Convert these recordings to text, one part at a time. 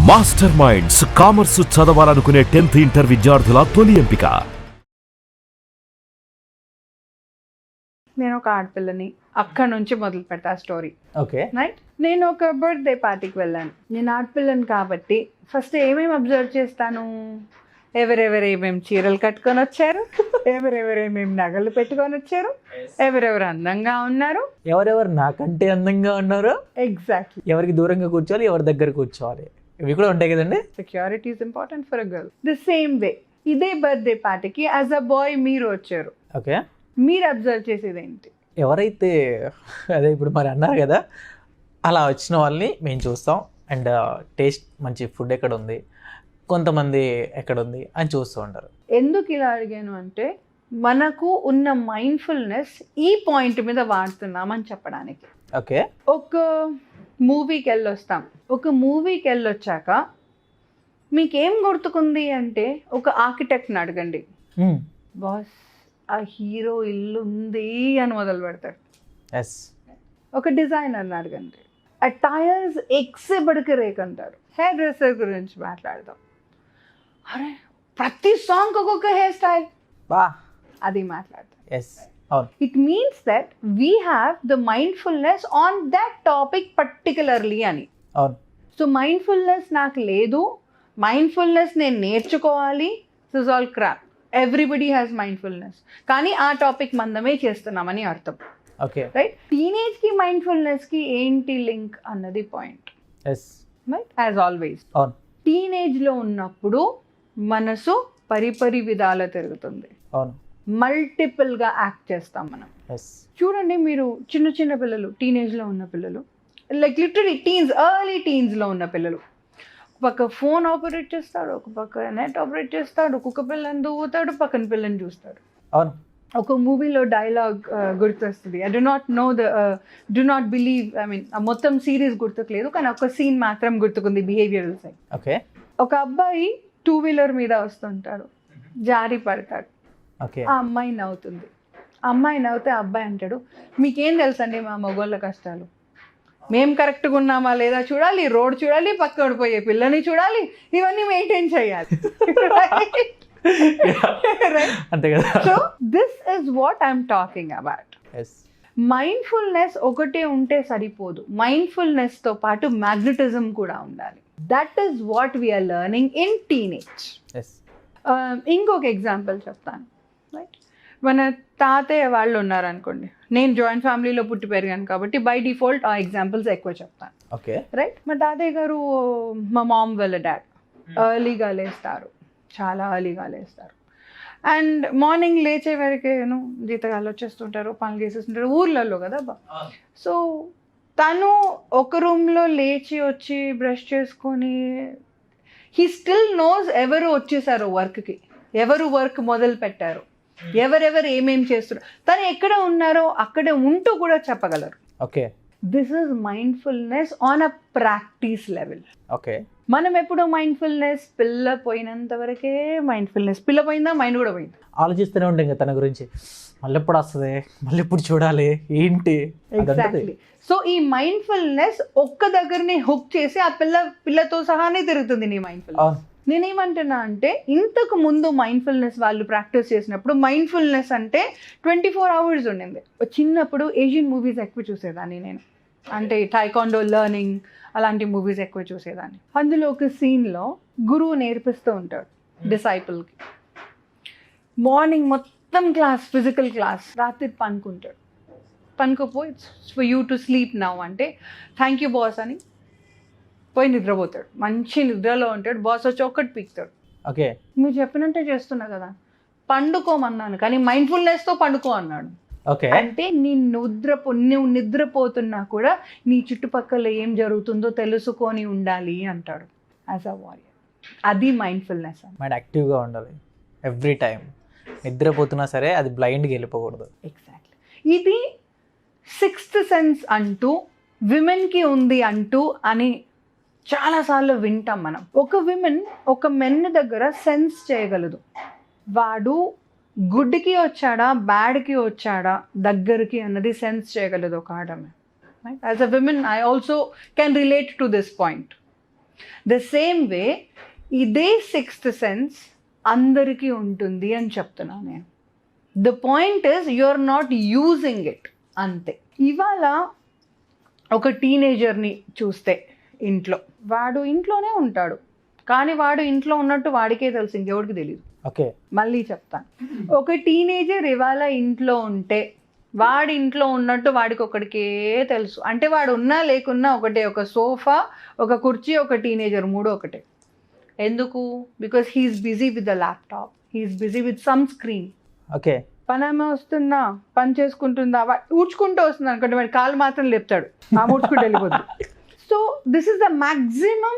Master minds commerce చదవాలనుకునే 10th inter విద్యార్థుల తొలి ఎంపిక. నేను ఒక ఆడపిల్లని, అక్కడ నుంచి మొదలు పెడతా స్టోరీ. ఓకే రైట్, నేను ఒక బర్త్డే పార్టీకి వెళ్ళాను. నేను ఆడపిల్లని కాబట్టి ఫస్ట్ ఏమేమి అబ్జర్వ్ చేస్తాను, ఎవరెవరు ఏమేమి చీరలు కట్టుకొని వచ్చారు, ఎవరెవరు ఏమేమి నగలు పెట్టుకొని వచ్చారు, ఎవరెవరు అందంగా ఉన్నారు, ఎవరెవరు నాకంటే అందంగా ఉన్నారో, ఎగ్జాక్ట్లీ ఎవరికి దూరంగా కూర్చోవాలి, ఎవరి దగ్గర కూర్చోవాలి, ఇవి కూడా ఉంటాయి కదండి. Security is important for a girl. The same way ఇదే బర్త్డే పార్టీకి యాజ్ అ బాయ్ మీరు వచ్చారు, ఓకే మీరు అబ్జర్వ్ చేసేది ఏంటి? ఎవరైతే అదే ఇప్పుడు మరి అన్నారు కదా, అలా వచ్చిన వాళ్ళని మేము చూస్తాం. అండ్ టేస్ట్ మంచి ఫుడ్ ఎక్కడ ఉంది, కొంతమంది ఎక్కడ ఉంది అని చూస్తూ ఉంటారు. ఎందుకు ఇలా అడిగాను అంటే, మనకు ఉన్న మైండ్ఫుల్నెస్ ఈ పాయింట్ మీద వాడుతున్నామని చెప్పడానికి. ఓకే ఒక మూవీకి వెళ్ళొస్తాం, ఒక మూవీకి వెళ్ళొచ్చాక మీకేం గుర్తుకుంది అంటే, ఒక ఆర్కిటెక్ట్ని అడగండి, బాస్ ఆ హీరో ఇల్లు ఉంది అని మొదలు పెడతాడు. ఎస్. ఒక డిజైనర్ని అడగండి, ఆ టైర్స్ ఎక్సిబడికి రేకంటారు. హెయిర్ డ్రెస్సర్ గురించి మాట్లాడదాం, అరే ప్రతి సాంగ్ ఒక్కొక్క హెయిర్ స్టైల్, బా అది మాట్లాడతాం. ఎస్ అవును. It means that we have the mindfulness on that topic particularly అని. అవును. సో మైండ్ఫుల్నెస్ నాకు లేదు, మైండ్ఫుల్నెస్ నేను నేర్చుకోవాలి, this all crop. Everybody has mindfulness, కానీ ఆ టాపిక్ మందమే చేస్తున్నామని అర్థం. ఓకే రైట్, టీనేజ్కి మైండ్ఫుల్నెస్కి ఏంటి లింక్ అన్నది point. Yes right, as always అవును. టీనేజ్లో ఉన్నప్పుడు మనసు పరిపరి విధాల తిరుగుతుంది, అవును. మల్టిపుల్గా యాక్ట్ చేస్తాం మనం. ఎస్. చూడండి, మీరు చిన్న చిన్న పిల్లలు, టీనేజ్లో ఉన్న పిల్లలు, లైక్ లిటరలీ టీన్స్, ఎర్లీ టీన్స్లో ఉన్న పిల్లలు, ఒక పక్క ఫోన్ ఆపరేట్ చేస్తాడు, ఒక పక్క నెట్ ఆపరేట్ చేస్తాడు, ఒక్కొక్క పిల్లని దూవుతాడు, పక్కన పిల్లని చూస్తాడు. అవును. ఒక మూవీలో డైలాగ్ గుర్తొస్తుంది, I do not believe, I mean మొత్తం సిరీస్ గుర్తుకులేదు, కానీ ఒక సీన్ మాత్రం గుర్తుకుంది, బిహేవియరల్ సైడ్. ఓకే. ఒక అబ్బాయి 2-వీలర్ మీద వస్తుంటాడు, జారి పడతాడు, ఓకే. ఆ అమ్మాయి నవ్వుతుంది. ఆ అమ్మాయి నవ్వుతే ఆ అబ్బాయి అంటాడు, మీకేం తెలుసండి మా మగోళ్ళ కష్టాలు, మేము కరెక్ట్గా ఉన్నామా లేదా చూడాలి, రోడ్ చూడాలి, పక్క పోయే పిల్లని చూడాలి, ఇవన్నీ మెయింటైన్ చేయాలి. అంతే కదా. So this is what I'm talking about. Yes. Mindfulness ఒకటే ఉంటే సరిపోదు, మైండ్ఫుల్నెస్తో పాటు మ్యాగ్నెటిజం కూడా ఉండాలి. That is what we are learning in teenage. Yes. ఇంకొక ఎగ్జాంపుల్ చెప్తాను. రైట్, మన తాతయ్య వాళ్ళు ఉన్నారనుకోండి, నేను జాయింట్ ఫ్యామిలీలో పుట్టి పెరిగాను కాబట్టి బై డిఫాల్ట్ ఆ ఎగ్జాంపుల్స్ ఎక్కువ చెప్తాను. ఓకే. రైట్, మా తాతయ్య గారు, మా మామ్ వాళ్ళ డాడ్ ఎర్లీగా లేస్తారు, చాలా ఎర్లీగా లేస్తారు. అండ్ మార్నింగ్ లేచే వరకేను జీతగాళ్ళు వచ్చేస్తుంటారు, పనులు చేసేస్తుంటారు, ఊర్లలో కదా బా. సో తను ఒక రూమ్లో లేచి వచ్చి బ్రష్ చేసుకొని, హీ స్టిల్ నోస్ ఎవరు వచ్చేసారు వర్క్కి, ఎవరు వర్క్ మొదలు పెట్టారు, ఎవరెవరు ఏమేం చేస్తున్నారు, తను ఎక్కడ ఉన్నారో అక్కడే ఉంటూ కూడా చెప్పగలరు. Okay. This is mindfulness on a practice level. Okay. మనం ఎప్పుడు మైండ్ఫుల్నెస్, పిల్ల పోయినంత వరకే మైండ్ఫుల్నెస్, పిల్ల పోయిందా మైండ్ కూడా పోయింది, ఆలోచిస్తూనే ఉంటాం కదా తన గురించి, మళ్ళీ ఎప్పుడు వస్తుంది, మళ్ళీ ఎప్పుడు చూడాలి ఏంటి. ఎగ్జాక్ట్లీ. సో ఈ మైండ్ఫుల్నెస్ ఒక్క దగ్గరనే హుక్ చేసి ఆ పిల్లతో సహానే తిరుగుతుంది నీ మైండ్ఫుల్నెస్. నేనేమంటున్నా అంటే, ఇంతకు ముందు మైండ్ఫుల్నెస్ వాళ్ళు ప్రాక్టీస్ చేసినప్పుడు మైండ్ఫుల్నెస్ అంటే 24 hours ఉండింది. చిన్నప్పుడు ఏషియన్ మూవీస్ ఎక్కువ చూసేదాన్ని నేను, అంటే టైకాండో లెర్నింగ్ అలాంటి మూవీస్ ఎక్కువ చూసేదాన్ని. అందులో ఒక సీన్లో గురువు నేర్పిస్తూ ఉంటాడు డిసైపుల్కి, మార్నింగ్ మొత్తం క్లాస్, ఫిజికల్ క్లాస్, రాత్రి పనుకుంటాడు, పనుకోపోయి it's for you to sleep now అంటే థ్యాంక్ యూ బాస్ అని పోయి నిద్రపోతాడు. మంచి నిద్రలో ఉంటాడు, బాస్ వచ్చి ఒక్కటి పీకుతాడు. ఓకే. మీరు చెప్పినట్టే చేస్తున్నా కదా, పండుకోమన్నాను కానీ మైండ్ఫుల్నెస్తో పండుకో అన్నాడు. ఓకే. అంటే నువ్వు నిద్రపోతున్నా కూడా నీ చుట్టుపక్కల ఏం జరుగుతుందో తెలుసుకొని ఉండాలి అంటాడు యాజ్ అ వారియర్. అది మైండ్ఫుల్నెస్. మైండ్ యాక్టివ్గా ఉండాలి ఎవ్రీ టైం, నిద్రపోతున్నా సరే అది బ్లైండ్గా వెళ్ళిపోకూడదు. ఎగ్జాక్ట్లీ. ఇది 6th సెన్స్ అంటూ విమెన్కి ఉంది అంటూ అని చాలాసార్లు వింటాం మనం. ఒక విమెన్ ఒక మెన్ దగ్గర సెన్స్ చేయగలదు, వాడు గుడ్కి వచ్చాడా బ్యాడ్కి వచ్చాడా దగ్గరికి అన్నది సెన్స్ చేయగలదు ఒక ఆడమే. As a women I also can relate to this point. The same way ఇదే సిక్స్త్ సెన్స్ అందరికీ ఉంటుంది అని చెప్తున్నా నేను. The point is you are not using it అంతే. ఇవాళ ఒక టీనేజర్ని చూస్తే ఇంట్లో, వాడు ఇంట్లోనే ఉంటాడు కానీ వాడు ఇంట్లో ఉన్నట్టు వాడికే తెలుసు, ఇంకెవడికి తెలియదు. ఓకే, మళ్ళీ చెప్తాను. ఒక టీనేజర్ ఇవాళ ఇంట్లో ఉంటే వాడి ఇంట్లో ఉన్నట్టు వాడికి ఒకడికే తెలుసు. అంటే వాడు ఉన్నా లేకున్నా ఒకటే, ఒక సోఫా, ఒక కుర్చీ, ఒక టీనేజర్, మూడు ఒకటే. ఎందుకు? Because he's busy with the laptop, he's busy with some screen. Okay, పనామే వస్తుందా, పని చేసుకుంటుందా, ఊడ్చుకుంటూ వస్తుంది అనుకోండి, వాడి కాలు మాత్రం లేపుతాడు, ఆ ఊడ్చుకుంటూ వెళ్ళిపోతుంది. So this is the maximum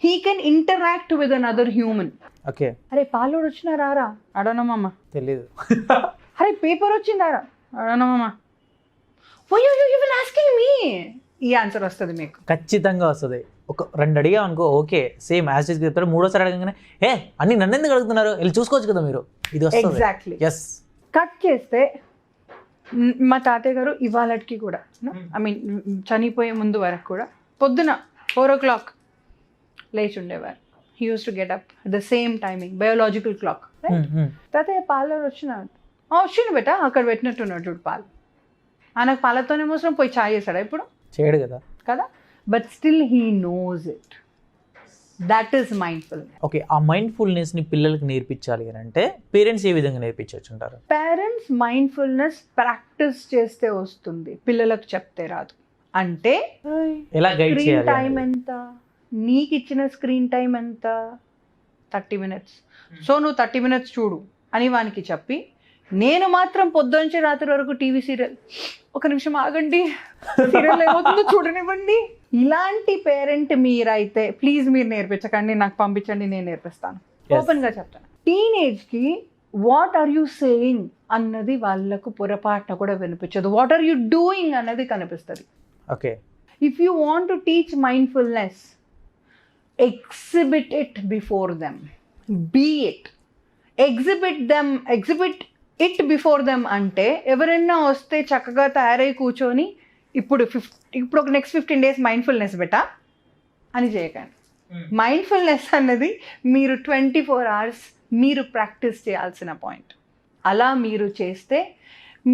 he can interact with another human. Okay, అరే పాలోడు వచ్చినారా, అడనమ్మా. తెలీదు. అరే పేపర్ వచ్చిందారా, అడనమ్మా. Why you even asking me? ఈ ఆన్సర్ వస్తుంది మీకు, ఖచ్చితంగా వస్తుంది. ఒక 2 అడిగా అనుకో, ఓకే సేమ్ యాజ్ ఇట్ చెప్తారు. 3వసారి అడగగానే అన్ని నన్ను ఎందుకు అడుగుతున్నారు, వెళ్ళి చూసుకోవచ్చు కదా మీరు, ఇది వస్తుంది. ఎగ్జాక్ట్లీ. ఎస్. కట్ చేస్తే మా తాతయ్య గారు ఇవాళకి కూడా, ఐ మీన్ చనిపోయే ముందు వరకు కూడా పొద్దున 4 o'clock లేచి ఉండేవారు. He use to get up the same timing, biological clock. తాతయ్య పార్లర్ వచ్చిండు బెట, అక్కడ పెట్టినట్టున్నాడు చూడు పాలు. ఆయనకు పాలతోనే మోసం పోయి ఛాయ్ చేశాడా ఇప్పుడు? చేయడు కదా. కదా, but still he knows it. That is mindfulness. Okay, ఆ మైండ్ఫుల్నెస్ని పిల్లలకి నేర్పించాలి అని అంటే పేరెంట్స్ ఏ విధంగా నేర్పించవచ్చు అంటారు? పేరెంట్స్ మైండ్ఫుల్నెస్ ప్రాక్టీస్ చేస్తే వస్తుంది, పిల్లలకు చెప్తే రాదు. అంటే ఎలా గైడ్ స్క్రీన్ చేయాలి? టైం ఎంత, నీకు ఇచ్చిన స్క్రీన్ టైం ఎంత, 30 minutes. సో నువ్వు 30 minutes చూడు అని వానికి చెప్పి, నేను మాత్రం పొద్దున్నుంచి రాత్రి వరకు టీవీ సీరియల్, ఒక నిమిషం ఆగండి సీరియల్ ఏమవుతుందో చూడనివ్వండి. ఇలాంటి పేరెంట్ మీరైతే ప్లీజ్ మీరు నేర్పించకండి, నాకు పంపించండి, నేను నేర్పిస్తాను. ఓపెన్గా చెప్తాను. టీనేజ్కి వాట్ ఆర్ యూ సేయింగ్ అన్నది వాళ్ళకు పొరపాటున కూడా వినిపించదు, వాట్ ఆర్ యూ డూయింగ్ అన్నది కనిపిస్తుంది. Okay, if you want to teach mindfulness, exhibit it before them, be it, exhibit it before them. అంటే ఎవరైనా వస్తే చక్కగా తయారై కూర్చొని ఇప్పుడు ఒక నెక్స్ట్ 15 days మైండ్ఫుల్నెస్ బెటా అని చేయకండి. మైండ్ఫుల్నెస్ అన్నది మీరు 24 hours మీరు ప్రాక్టీస్ చేయాల్సిన పాయింట్. అలా మీరు చేస్తే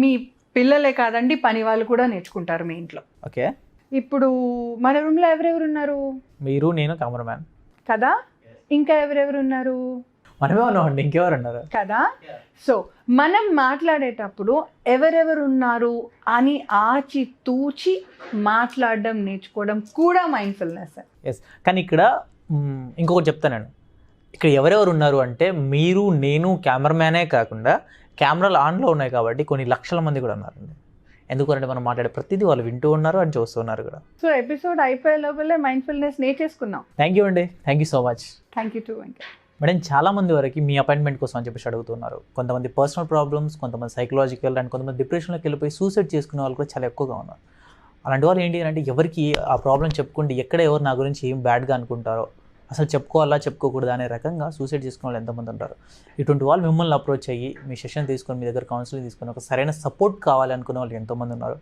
మీ పిల్లలే కాదండి, పని వాళ్ళు కూడా నేర్చుకుంటారు మీ ఇంట్లో. ఓకే, ఇప్పుడు మన రూమ్లో ఎవరెవరు ఉన్నారు? మీరు, నేను, కెమెరామ్యాన్ కదా. ఇంకా ఎవరెవరు ఉన్నారు? మనమే ఉన్నామండి, ఇంకెవరు ఉన్నారు కదా. సో మనం మాట్లాడేటప్పుడు ఎవరెవరు ఉన్నారు అని ఆచి తూచి మాట్లాడడం నేర్చుకోవడం కూడా మైండ్ఫుల్నెస్. ఎస్, కానీ ఇక్కడ ఇంకొకటి చెప్తాను నేను. ఇక్కడ ఎవరెవరు ఉన్నారు అంటే మీరు, నేను, కెమెరామ్యానే కాకుండా కెమెరాలు ఆన్లో ఉన్నాయి కాబట్టి కొన్ని లక్షల మంది కూడా ఉన్నారండి. ఎందుకంటే మనం మాట్లాడే ప్రతిదీ వాళ్ళు వింటూ ఉన్నారు అని చూస్తున్నారు కూడా. సో ఎపిసోడ్ అయిపోయే లోపలే మైండ్ఫుల్నెస్ నేర్చేసుకున్నాం. థ్యాంక్ యూ అండి, thank you so much. Thank you to Venkat. Madam, చాలామంది వరకు మీ అపాయింట్మెంట్ కోసం అని చెప్పేసి అడుగుతున్నారు. కొంతమంది పర్సనల్ ప్రాబ్లమ్స్, కొంతమంది సైకలాజికల్, అండ్ కొంతమంది డిప్రెషన్లోకి వెళ్ళిపోయి సూసైడ్ చేసుకునే వాళ్ళు కూడా చాలా ఎక్కువగా ఉన్నారు. అలాంటి వాళ్ళు ఏంటి అంటే ఎవరికి ఆ ప్రాబ్లం చెప్పుకుంటే ఎక్కడ ఎవరు నా గురించి ఏం బ్యాడ్గా అనుకుంటారో, అసలు చెప్పుకోవాలా చెప్పుకోకూడదు అనే రకంగా సూసైడ్ చేసుకునే వాళ్ళు ఎంతమంది ఉంటారు. ఇటువంటి వాళ్ళు మిమ్మల్ని అప్రోచ్ అయ్యి మీ సెషన్ తీసుకొని మీ దగ్గర కౌన్సిలింగ్ తీసుకొని ఒక సరైన సపోర్ట్ కావాలి అనుకునే వాళ్ళు ఎంతోమంది ఉన్నారు.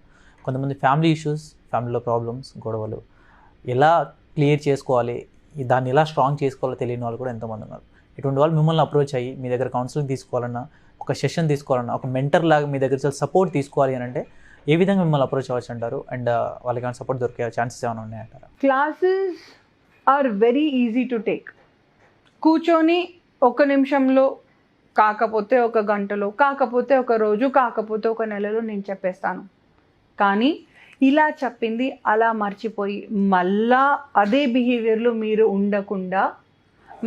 కొంతమంది ఫ్యామిలీ ఇష్యూస్, ఫ్యామిలీలో ప్రాబ్లమ్స్, గొడవలు ఎలా క్లియర్ చేసుకోవాలి, దాన్ని ఎలా స్ట్రాంగ్ చేసుకోవాలో తెలియని వాళ్ళు కూడా ఎంతోమంది ఉన్నారు. ఇటువంటి వాళ్ళు మిమ్మల్ని అప్రోచ్ అయ్యి మీ దగ్గర కౌన్సిలింగ్ తీసుకోవాలన్నా, ఒక సెషన్ తీసుకోవాలన్నా, ఒక మెంటర్ లాగా మీ దగ్గర సపోర్ట్ తీసుకోవాలి అని అంటే ఏ విధంగా మిమ్మల్ని అప్రోచ్ అవ్వచ్చు అంటారు? అండ్ వాళ్ళకి ఏమైనా సపోర్ట్ దొరికే ఛాన్సెస్ ఏమైనా ఉన్నాయంటారా? Classes are very easy to take. కూర్చొని 1 నిమిషంలో, కాకపోతే 1 గంటలో, కాకపోతే 1 రోజు, కాకపోతే 1 నెలలో నేను చెప్పేస్తాను. కానీ ఇలా చెప్పింది అలా మర్చిపోయి మళ్ళా అదే బిహేవియర్లో మీరు ఉండకుండా,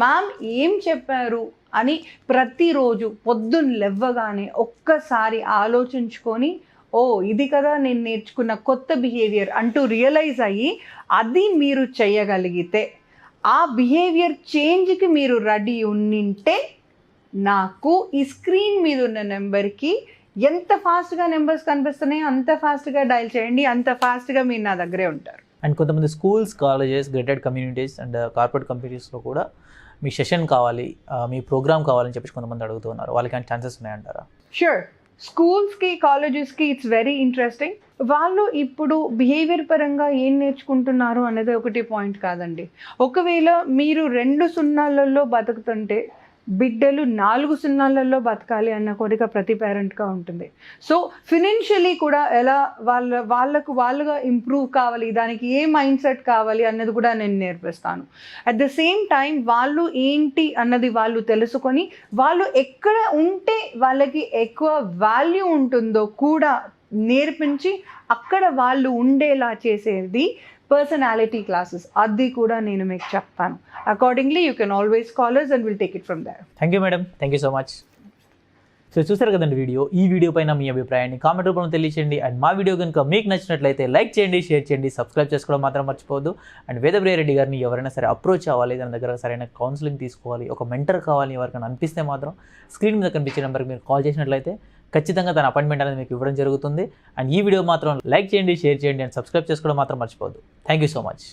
మ్యామ్ ఏం చెప్పారు అని ప్రతిరోజు పొద్దున్న లేవగానే ఒక్కసారి ఆలోచించుకొని, ఓ ఇది కదా నేను నేర్చుకున్న కొత్త బిహేవియర్ అంటూ రియలైజ్ అయ్యి అది మీరు చేయగలిగితే, ఆ బిహేవియర్ చేంజ్కి మీరు రెడీ ఉండింటే, నాకు ఈ స్క్రీన్ మీద ఉన్న నెంబర్కి ఎంత ఫాస్ట్గా నెంబర్స్ కనిపిస్తున్నాయో అంత ఫాస్ట్గా డయల్ చేయండి, అంత ఫాస్ట్గా మీరు నా దగ్గరే ఉంటారు. అండ్ కొంతమంది schools, colleges, grated communities and corporate కంపెనీస్లో కూడా మీ సెషన్ కావాలి, మీ ప్రోగ్రామ్ కావాలని చెప్పేసి కొంతమంది అడుగుతున్నారు. వాళ్ళకి ఛాన్సెస్ ఉన్నాయంటారా? షూర్. స్కూల్స్కి కాలేజెస్కి ఇట్స్ వెరీ ఇంట్రెస్టింగ్. వాళ్ళు ఇప్పుడు బిహేవియర్ పరంగా ఏం నేర్చుకుంటున్నారు అనేది ఒకటి పాయింట్ కాదండి. ఒకవేళ మీరు 2 సున్నాలలో బతుకుతుంటే బిడ్డలు 4 సున్నాలలో బతకాలి అన్న కోరిక ప్రతి పేరెంట్గా ఉంటుంది. సో ఫినాన్షియలీ కూడా ఎలా వాళ్ళుగా ఇంప్రూవ్ కావాలి, దానికి ఏ మైండ్ సెట్ కావాలి అన్నది కూడా నేను నేర్పిస్తాను. అట్ ద సేమ్ టైం వాళ్ళు ఏంటి అన్నది వాళ్ళు తెలుసుకొని వాళ్ళు ఎక్కడ ఉంటే వాళ్ళకి ఎక్కువ వాల్యూ ఉంటుందో కూడా నేర్పించి అక్కడ వాళ్ళు ఉండేలా చేసేది పర్సనాలిటీ క్లాసెస్. అది కూడా నేను మీకు చెప్తాను. Accordingly you can always call us and we'll take it from there. Thank you madam, thank you so much. So చూసారు కదండి వీడియో. ఈ వీడియో పైన మీ అభిప్రాయాన్ని కామెంట్ రూపంలో తెలియచేయండి. అండ్ మా వీడియో కనుక మీకు నచ్చినట్లయితే లైక్ చేయండి, షేర్ చేయండి, సబ్స్క్రైబ్ చేసుకోవడం మాత్రం మర్చిపోవద్దు. అండ్ వేదప్రియ రెడ్డి గారిని ఎవరైనా సరే అప్రోచ్ అవ్వాలి, దాని దగ్గర సరైన కౌన్సిలింగ్ తీసుకోవాలి, ఒక మెంటర్ కావాలి ఎవరికైనా అనిపిస్తే మాత్రం స్క్రీన్ మీద కనిపించే నెంబర్కి మీరు కాల్ చేసినట్లయితే ఖచ్చితంగా తన అపాయింట్మెంట్ అనేది మీకు ఇవ్వడం జరుగుతుంది. అండ్ ఈ వీడియో మాత్రం లైక్ చేయండి, షేర్ చేయండి అండ్ సబ్స్క్రైబ్ చేసుకోవడం మాత్రం మర్చిపోవద్దు. Thank you so much.